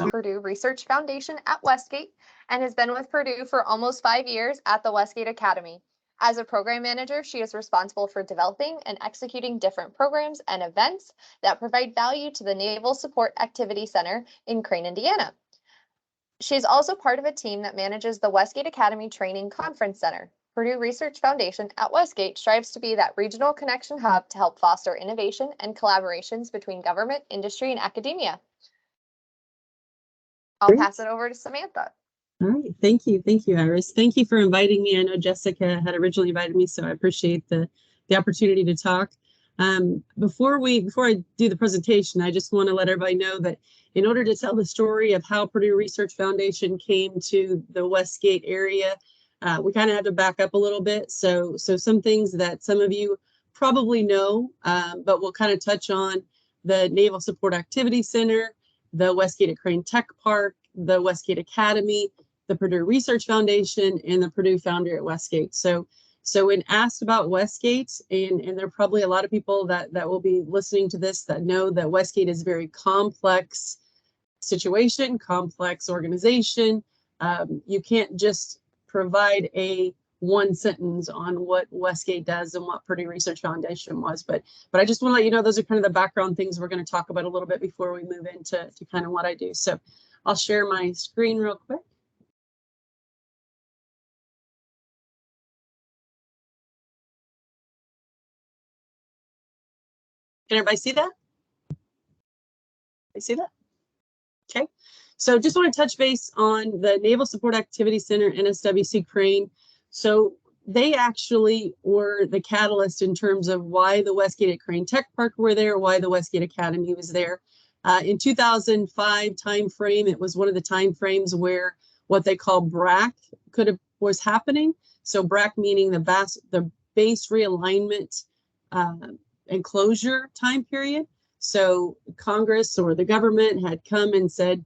Purdue Research Foundation at Westgate and has been with Purdue for almost 5 years at the Westgate Academy. As a program manager, she is responsible for developing and executing different programs and events that provide value to the Naval Support Activity Center in Crane, Indiana. She is also part of a team that manages the Westgate Academy Training Conference Center. Purdue Research Foundation at Westgate strives to be that regional connection hub to help foster innovation and collaborations between government, industry, and academia. I'll pass it over to Samantha. All right. Thank you. Thank you, Iris. Thank you for inviting me. I know Jessica had originally invited me, so I appreciate the opportunity to talk. Before I do the presentation, I just want to let everybody know that in order to tell the story of how Purdue Research Foundation came to the Westgate area, we kind of have to back up a little bit. So some things that some of you probably know, but we'll kind of touch on the Naval Support Activity Center, the Westgate at Crane Tech Park, the Westgate Academy, the Purdue Research Foundation, and the Purdue Foundry at Westgate. So when asked about Westgate, and there are probably a lot of people that will be listening to this that know that Westgate is a very complex situation, complex organization. You can't just provide a one sentence on what Westgate does and what Purdue Research Foundation was. But I just want to let you know those are kind of the background things we're going to talk about a little bit before we move into kind of what I do. So I'll share my screen real quick. Can everybody see that? I see that? Okay. So just want to touch base on the Naval Support Activity Center, NSWC Crane. So they actually were the catalyst in terms of why the Westgate at Crane Tech Park were there, why the Westgate Academy was there. In 2005 timeframe, it was one of the time frames where what they call BRAC was happening. So BRAC meaning the base realignment and closure time period. So Congress or the government had come and said,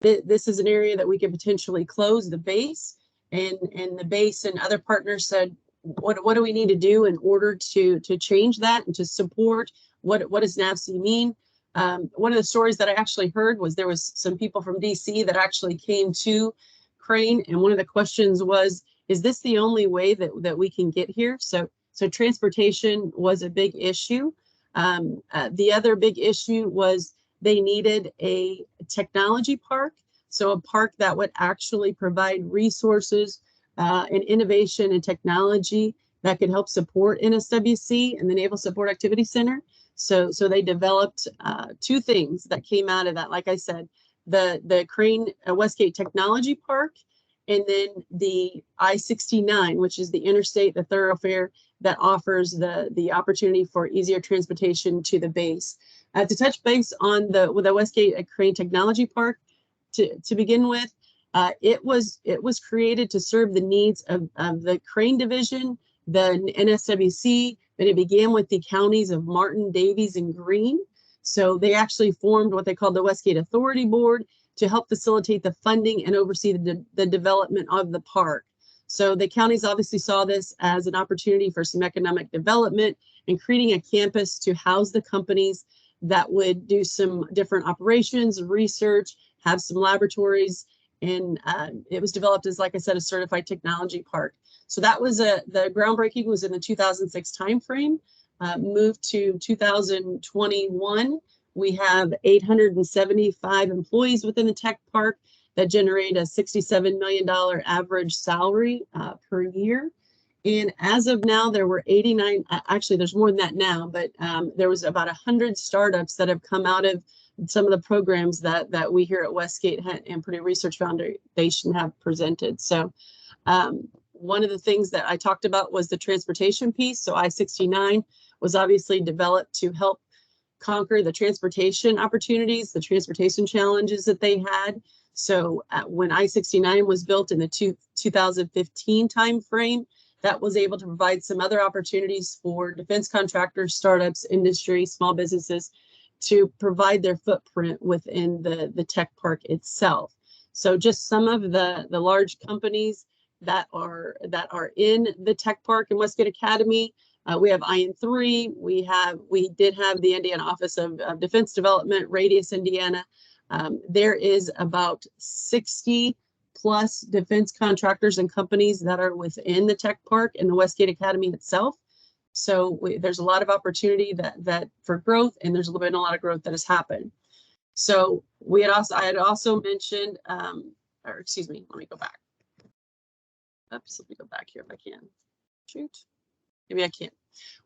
this is an area that we could potentially close the base, and the base and other partners said, what do we need to do in order to change that and to support what does NAVSEA mean? One of the stories that I actually heard was there was some people from DC that actually came to Crane, and one of the questions was, is this the only way that we can get here? So transportation was a big issue. The other big issue was they needed a technology park, so a park that would actually provide resources and innovation and technology that could help support NSWC and the Naval Support Activity Center. So they developed two things that came out of that. Like I said, the Crane Westgate Technology Park, and then the I-69, which is the interstate, the thoroughfare that offers the opportunity for easier transportation to the base. To touch base on the Westgate Crane Technology Park, to begin with, it was created to serve the needs of the Crane Division, the NSWC, but it began with the counties of Martin, Davies, and Greene. So they actually formed what they called the Westgate Authority Board to help facilitate the funding and oversee the development of the park. So the counties obviously saw this as an opportunity for some economic development and creating a campus to house the companies that would do some different operations, research, have some laboratories, and it was developed as, like I said, a certified technology park. So that was the groundbreaking was in the 2006 timeframe. Moved to 2021. We have 875 employees within the tech park that generate a $67 million average salary per year. And as of now, there were 89, actually there's more than that now, but there was about 100 startups that have come out of some of the programs that we here at Westgate and Purdue Research Foundation have presented. So one of the things that I talked about was the transportation piece. So I-69 was obviously developed to help conquer the transportation opportunities, the transportation challenges that they had. So when I-69 was built in the 2015 timeframe, that was able to provide some other opportunities for defense contractors, startups, industry, small businesses to provide their footprint within the tech park itself. So just some of the large companies that are in the tech park in Westgate Academy. We have IN3. We did have the Indiana Office of Defense Development, Radius Indiana. There is about 60 plus defense contractors and companies that are within the tech park and the Westgate Academy itself. So there's a lot of opportunity that for growth, and there's been a lot of growth that has happened. So I had also mentioned, or excuse me, let me go back. Oops, let me go back here if I can. Shoot, maybe I can't.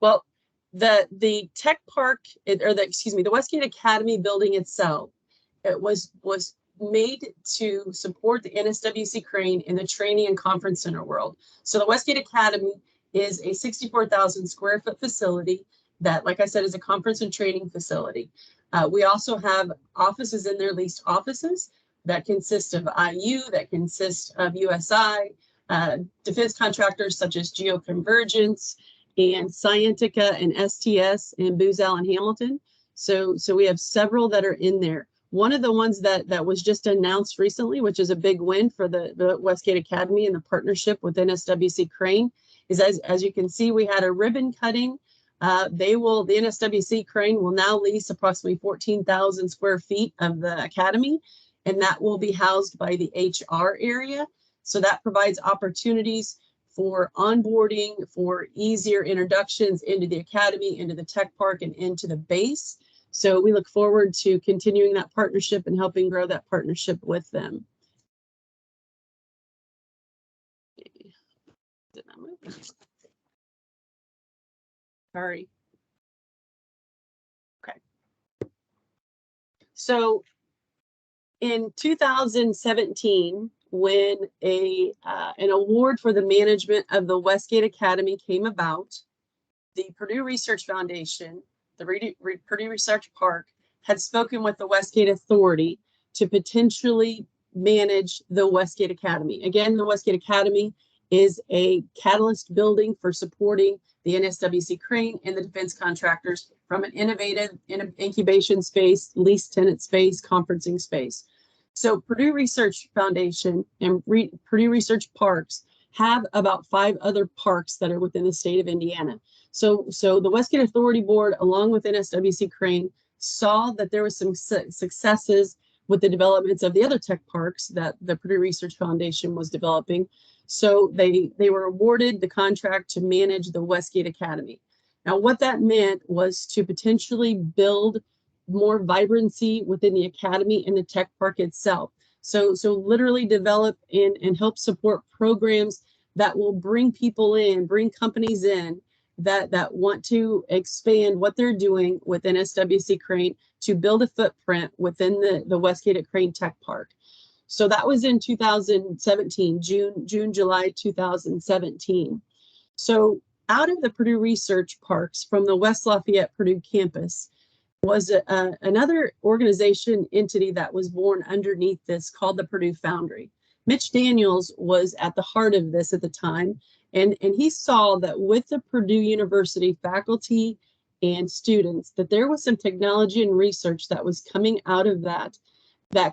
Well, the tech park, the Westgate Academy building itself, it was made to support the NSWC Crane in the training and conference center world. So the Westgate Academy is a 64,000 square foot facility that, like I said, is a conference and training facility. We also have offices in there, leased offices that consist of IU, that consist of USI, defense contractors such as Geoconvergence and Scientica and STS and Booz Allen Hamilton. So we have several that are in there. One of the ones that was just announced recently, which is a big win for the Westgate Academy and the partnership with NSWC Crane, is as you can see, we had a ribbon cutting. The NSWC Crane will now lease approximately 14,000 square feet of the Academy, and that will be housed by the HR area. So that provides opportunities for onboarding, for easier introductions into the Academy, into the tech park, and into the base. So we look forward to continuing that partnership and helping grow that partnership with them. Did not move. Sorry. Okay. So in 2017, when an award for the management of the Westgate Academy came about, the Purdue Research Foundation, the Purdue Research Park, had spoken with the Westgate Authority to potentially manage the Westgate Academy. Again, the Westgate Academy is a catalyst building for supporting the NSWC Crane and the defense contractors from an innovative incubation space, lease tenant space, conferencing space. So Purdue Research Foundation and Purdue Research Parks have about 5 other parks that are within the state of Indiana. So the Westgate Authority Board, along with NSWC Crane, saw that there was some successes with the developments of the other tech parks that the Purdue Research Foundation was developing. So they were awarded the contract to manage the Westgate Academy. Now, what that meant was to potentially build more vibrancy within the Academy and the tech park itself. So literally develop and help support programs that will bring people in, bring companies in that want to expand what they're doing within NSWC Crane to build a footprint within the Westgate Crane Tech Park. So that was in 2017, July 2017. So out of the Purdue Research Parks from the West Lafayette Purdue campus was another organization entity that was born underneath this called the Purdue Foundry. Mitch Daniels was at the heart of this at the time, and he saw that with the Purdue University faculty and students, that there was some technology and research that was coming out of that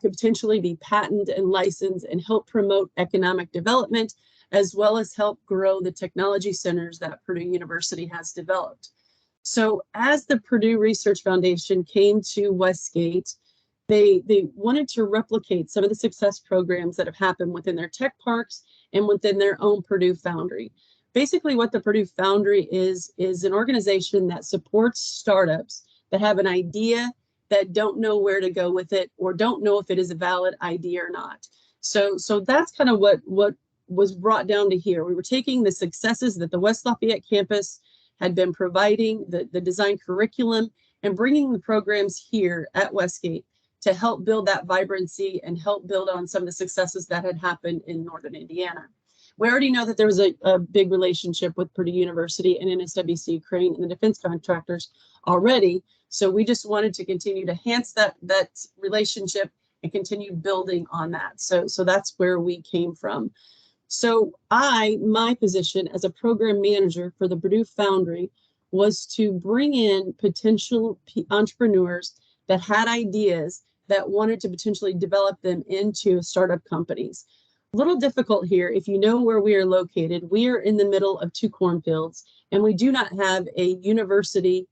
could potentially be patented and licensed and help promote economic development, as well as help grow the technology centers that Purdue University has developed. So as the Purdue Research Foundation came to Westgate, they wanted to replicate some of the success programs that have happened within their tech parks and within their own Purdue Foundry. Basically, what the Purdue Foundry is an organization that supports startups that have an idea that don't know where to go with it or don't know if it is a valid idea or not. So that's kind of what was brought down to here. We were taking the successes that the West Lafayette campus had been providing, the design curriculum, and bringing the programs here at Westgate to help build that vibrancy and help build on some of the successes that had happened in Northern Indiana. We already know that there was a big relationship with Purdue University and NSWC Crane and the defense contractors already. So we just wanted to continue to enhance that relationship and continue building on that. So that's where we came from. So my position as a program manager for the Purdue Foundry was to bring in potential entrepreneurs that had ideas that wanted to potentially develop them into startup companies. A little difficult here. If you know where we are located, we are in the middle of 2 cornfields, and we do not have a university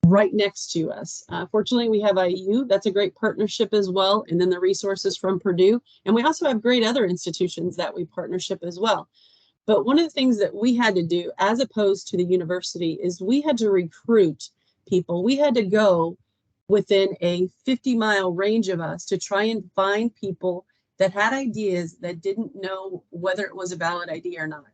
right next to us. Fortunately, we have IU. That's a great partnership as well. And then the resources from Purdue. And we also have great other institutions that we partnership as well. But one of the things that we had to do, as opposed to the university, is we had to recruit people. We had to go within a 50-mile range of us to try and find people that had ideas that didn't know whether it was a valid idea or not.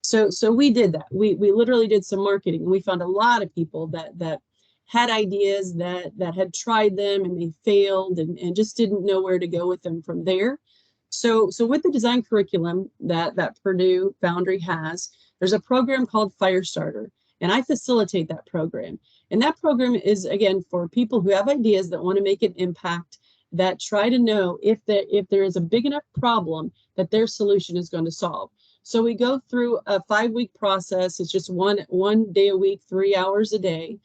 So we did that. We literally did some marketing. We found a lot of people that had ideas that had tried them and they failed and just didn't know where to go with them from there. So with the design curriculum that Purdue Foundry has, there's a program called Firestarter, and I facilitate that program. And that program is, again, for people who have ideas that want to make an impact, that try to know if there is a big enough problem that their solution is going to solve. So we go through a 5-week process. It's just one day a week, 3 hours a day.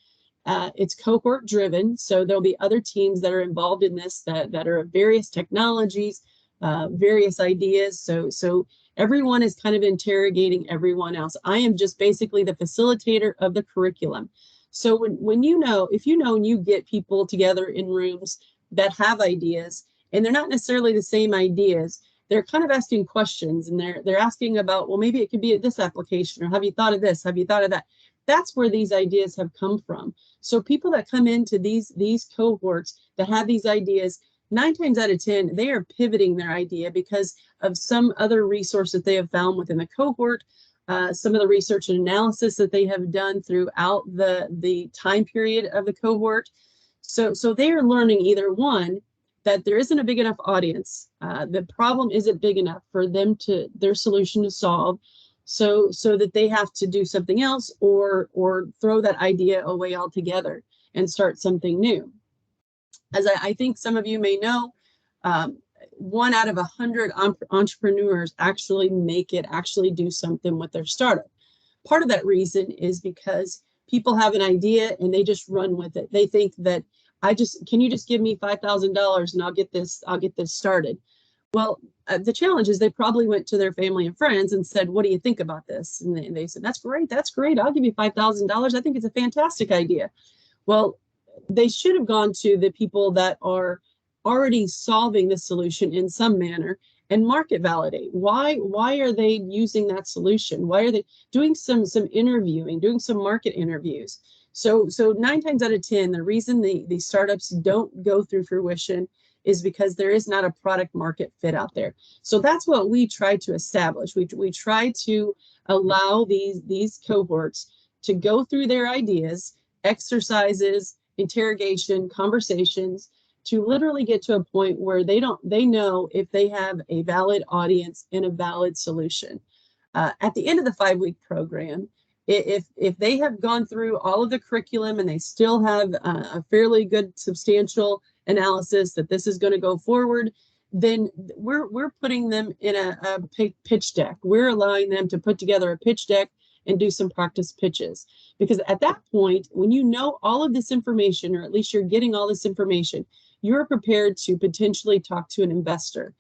It's cohort driven. So there'll be other teams that are involved in this that are of various technologies, various ideas. So everyone is kind of interrogating everyone else. I am just basically the facilitator of the curriculum. So when if you know and you get people together in rooms that have ideas, and they're not necessarily the same ideas, they're kind of asking questions, and they're asking about, well, maybe it could be this application, or have you thought of this? Have you thought of that? That's where these ideas have come from. So people that come into these cohorts that have these ideas, 9 times out of 10, they are pivoting their idea because of some other resource that they have found within the cohort, some of the research and analysis that they have done throughout the time period of the cohort. So they are learning either one, that there isn't a big enough audience. The problem isn't big enough for their solution to solve. So that they have to do something else or throw that idea away altogether and start something new. As I think some of you may know, 1 out of 100 entrepreneurs actually actually do something with their startup. Part of that reason is because people have an idea and they just run with it. They think that can you just give me $5,000 and I'll get this started. Well, the challenge is they probably went to their family and friends and said, what do you think about this? And they said, that's great. I'll give you $5,000. I think it's a fantastic idea. Well, they should have gone to the people that are already solving the solution in some manner and market validate. Why are they using that solution? Why are they doing some interviewing, doing some market interviews? So 9 times out of 10, the reason the startups don't go through fruition is because there is not a product market fit out there. So that's what we try to establish. We try to allow these cohorts to go through their ideas, exercises, interrogation, conversations, to literally get to a point where they know if they have a valid audience and a valid solution. At the end of the 5-week program, if they have gone through all of the curriculum and they still have a fairly good substantial analysis that this is going to go forward, then we're putting them in a pitch deck. We're allowing them to put together a pitch deck and do some practice pitches. Because at that point, when you know all of this information, or at least you're getting all this information, you're prepared to potentially talk to an investor.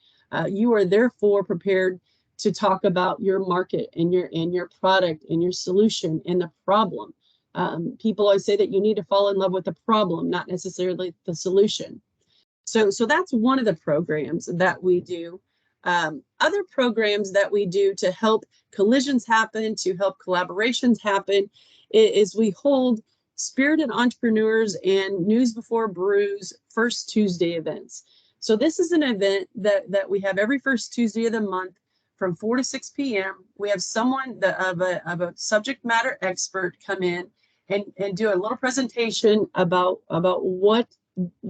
You are therefore prepared to talk about your market and your product and your solution and the problem. People always say that you need to fall in love with the problem, not necessarily the solution. So that's one of the programs that we do. Other programs that we do to help collisions happen, to help collaborations happen, is we hold Spirited Entrepreneurs and News Before Brews First Tuesday events. So this is an event that we have every first Tuesday of the month from 4 to 6 p.m. We have someone of a subject matter expert come in and do a little presentation about what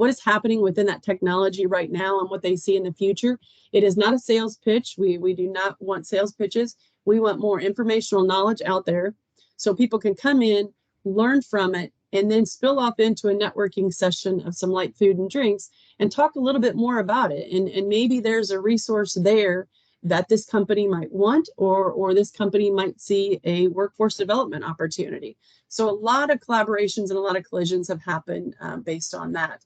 is happening within that technology right now and what they see in the future. It is not a sales pitch. We do not want sales pitches. We want more informational knowledge out there so people can come in, learn from it, and then spill off into a networking session of some light food and drinks and talk a little bit more about it. And maybe there's a resource there that this company might want, or this company might see a workforce development opportunity. So a lot of collaborations and a lot of collisions have happened based on that.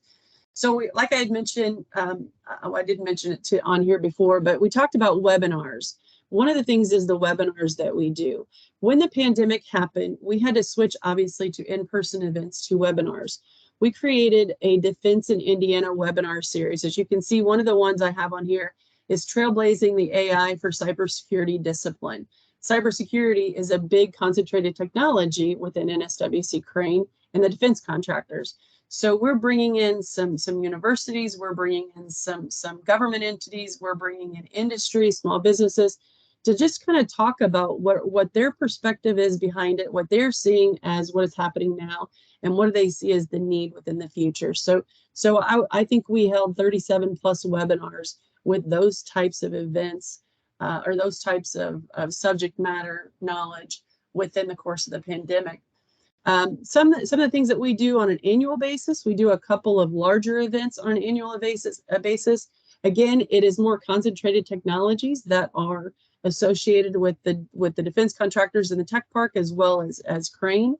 So like I had mentioned, I didn't mention it on here before, but we talked about webinars. one of the things is the webinars that we do. When the pandemic happened, we had to switch obviously to in-person events to webinars. We created a Defense in Indiana webinar series. As you can see, one of the ones I have on here is Trailblazing the AI for Cybersecurity Discipline. Cybersecurity is a big concentrated technology within NSWC Crane and the defense contractors. So we're bringing in some universities, we're bringing in some government entities, we're bringing in industry, small businesses, to just kind of talk about what their perspective is behind it, what they're seeing as what is happening now, and what do they see as the need within the future. So I think we held 37 plus webinars with those types of events or those types of subject matter knowledge within the course of the pandemic. Some of the things that we do on an annual basis, we do a couple of larger events on an annual basis. Again, it is more concentrated technologies that are associated with the defense contractors in the tech park as well as Crane.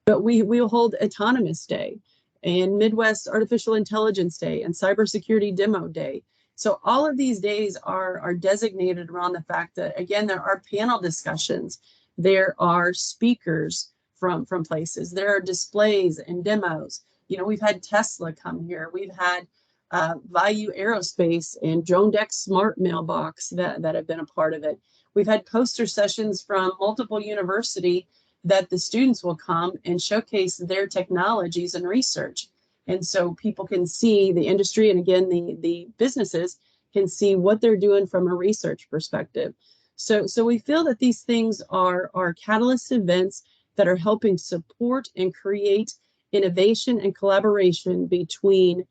But we'll hold Autonomous Day and Midwest Artificial Intelligence Day and Cybersecurity Demo Day. So all of these days are designated around the fact that, again, there are panel discussions, there are speakers from places, there are displays and demos. You know, we've had Tesla come here, we've had Vayu Aerospace and Drone Deck Smart Mailbox that have been a part of it. We've had poster sessions from multiple universities that the students will come and showcase their technologies and research. And so people can see the industry, and again, the businesses can see what they're doing from a research perspective. So we feel that these things are catalyst events that are helping support and create innovation and collaboration between,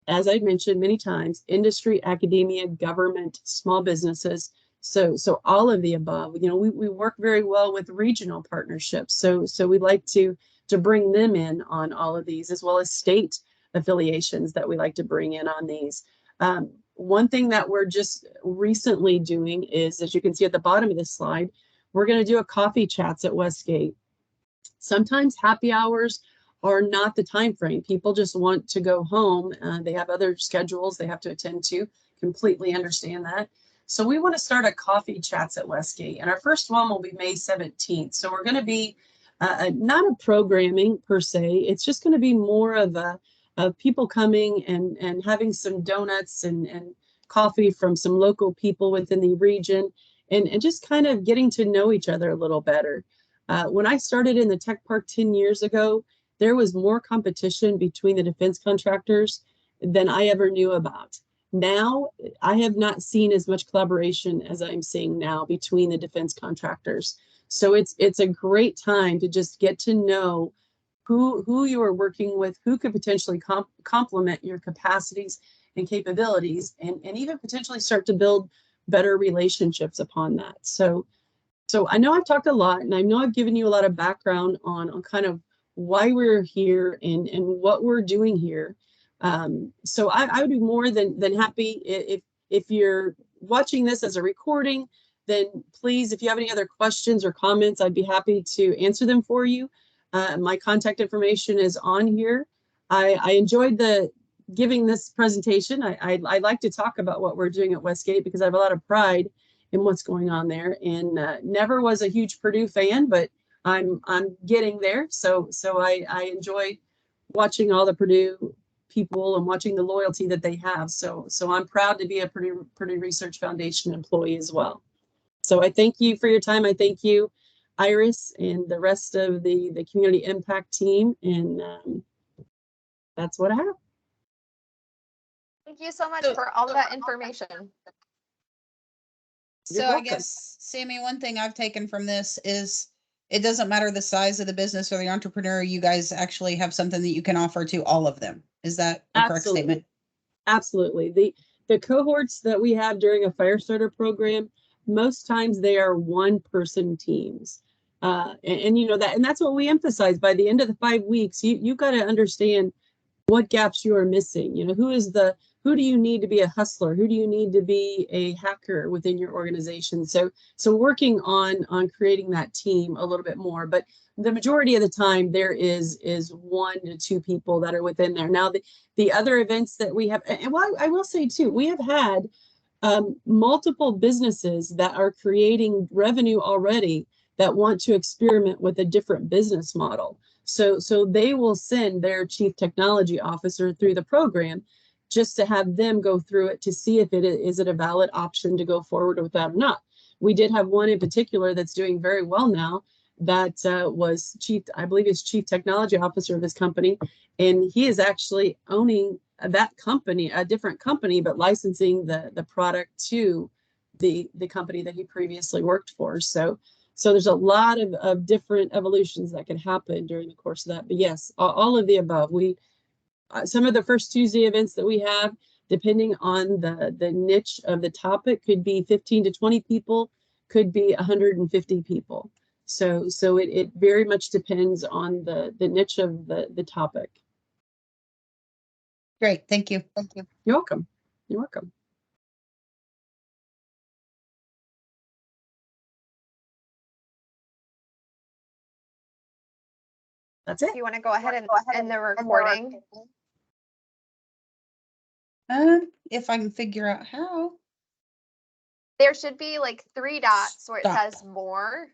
as I've mentioned many times, industry, academia, government, small businesses. So all of the above. You know, we work very well with regional partnerships. So we like to bring them in on all of these, as well as state affiliations that we like to bring in on these. One thing that we're just recently doing is, as you can see at the bottom of this slide, we're going to do a coffee chats at Westgate. Sometimes happy hours are not the time frame. People just want to go home. They have other schedules they have to attend to. Completely understand that. So we want to start a coffee chats at Westgate, and our first one will be May 17th. So we're going to be not a programming per se. It's just going to be more of people coming and having some donuts and coffee from some local people within the region, and just kind of getting to know each other a little better. When I started in the tech park 10 years ago, there was more competition between the defense contractors than I ever knew about. Now, I have not seen as much collaboration as I'm seeing now between the defense contractors. So it's a great time to just get to know who you are working with, who could potentially complement your capacities and capabilities, and even potentially start to build better relationships upon that. So I know I've talked a lot, and I know I've given you a lot of background on kind of why we're here and what we're doing here. So I would be more than happy if you're watching this as a recording, then please, if you have any other questions or comments, I'd be happy to answer them for you. My contact information is on here. I enjoyed giving this presentation. I like to talk about what we're doing at Westgate because I have a lot of pride in what's going on there, and never was a huge Purdue fan, but I'm getting there. So I enjoy watching all the Purdue people and watching the loyalty that they have. So I'm proud to be a Purdue Research Foundation employee as well. So I thank you for your time. I thank you, Iris, and the rest of the community impact team. And that's what I have. Thank you so much for all of that information. So I guess, Sammy, one thing I've taken from this is it doesn't matter the size of the business or the entrepreneur, you guys actually have something that you can offer to all of them. Is that a correct statement? Absolutely. The cohorts that we have during a fire starter program, most times they are one-person teams. And you know that, and that's what we emphasize. By the end of the 5 weeks, you've got to understand what gaps you are missing. You know, who do you need to be a hustler? Who do you need to be a hacker within your organization? So working on creating that team a little bit more, but the majority of the time there is 1 to 2 people that are within there. Now the other events that we have, and well, I will say too, we have had multiple businesses that are creating revenue already that want to experiment with a different business model. So they will send their chief technology officer through the program just to have them go through it to see if is it a valid option to go forward with that or not. We did have one in particular that's doing very well now that was I believe he's chief technology officer of his company, and he is actually owning that company, a different company, but licensing the product to the company that he previously worked for. So there's a lot of different evolutions that can happen during the course of that. But yes, all of the above. Some of the first Tuesday events that we have, depending on the niche of the topic, could be 15 to 20 people, could be 150 people. So it very much depends on the niche of the topic. Great, thank you. You're welcome. You're welcome. That's it. You want to go ahead and end the recording? If I can figure out how. There should be like 3 dots where it Stop. says more.